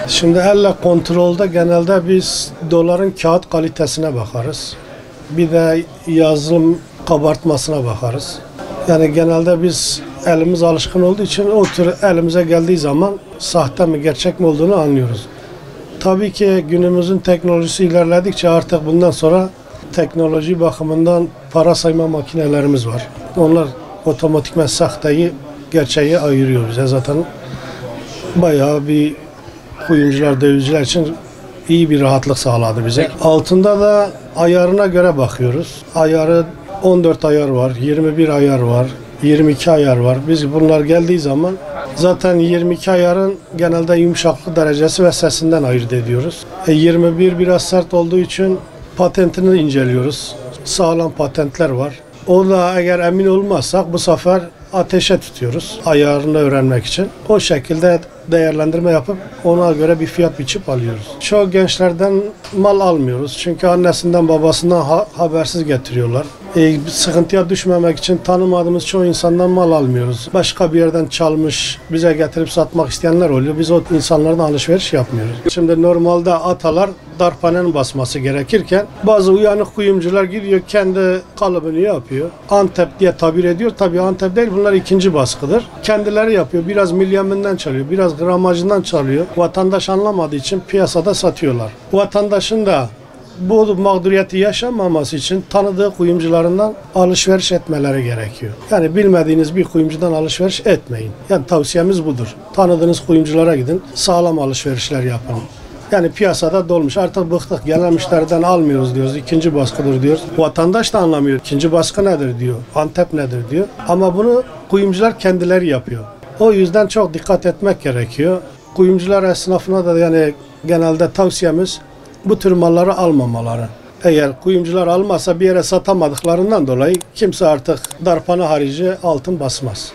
Şimdi elle kontrolde genelde biz doların kağıt kalitesine bakarız. Bir de yazılım kabartmasına bakarız. Yani genelde biz elimiz alışkın olduğu için o tür elimize geldiği zaman sahte mi gerçek mi olduğunu anlıyoruz. Tabii ki günümüzün teknolojisi ilerledikçe artık bundan sonra teknoloji bakımından para sayma makinelerimiz var. Onlar otomatikman sahteyi gerçeği ayırıyor bize zaten. Bayağı bir kuyumcular, dövizciler için iyi bir rahatlık sağladı bize. Altında da ayarına göre bakıyoruz. Ayarı 14 ayar var, 21 ayar var, 22 ayar var. Biz bunlar geldiği zaman zaten 22 ayarın genelde yumuşaklık derecesi ve sesinden ayırt ediyoruz. 21 biraz sert olduğu için patentini inceliyoruz. Sağlam patentler var. O da eğer emin olmazsak bu sefer ateşe tutuyoruz ayarını öğrenmek için. O şekilde değerlendirme yapıp ona göre bir fiyat biçip alıyoruz. Çoğu gençlerden mal almıyoruz. Çünkü annesinden babasından habersiz getiriyorlar. Sıkıntıya düşmemek için tanımadığımız çoğu insandan mal almıyoruz. Başka bir yerden çalmış bize getirip satmak isteyenler oluyor. Biz o insanlardan alışveriş yapmıyoruz. Şimdi normalde atalar darphanenin basması gerekirken bazı uyanık kuyumcular gidiyor kendi kalıbını yapıyor. Antep diye tabir ediyor. Tabii Antep değil, bunlar ikinci baskıdır. Kendileri yapıyor. Biraz milyeminden çalıyor. Biraz gramajından çalıyor. Vatandaş anlamadığı için piyasada satıyorlar. Vatandaşın da bu mağduriyeti yaşamaması için tanıdığı kuyumcularından alışveriş etmeleri gerekiyor. Yani bilmediğiniz bir kuyumcudan alışveriş etmeyin. Yani tavsiyemiz budur. Tanıdığınız kuyumculara gidin, sağlam alışverişler yapın. Yani piyasada dolmuş. Artık bıktık. Gelen müşteriden almıyoruz diyoruz. İkinci baskıdır diyoruz. Vatandaş da anlamıyor. İkinci baskı nedir diyor. Antep nedir diyor. Ama bunu kuyumcular kendileri yapıyor. O yüzden çok dikkat etmek gerekiyor. Kuyumcular esnafına da yani genelde tavsiyemiz bu tür malları almamaları. Eğer kuyumcular almazsa bir yere satamadıklarından dolayı kimse artık darphane harici altın basmaz.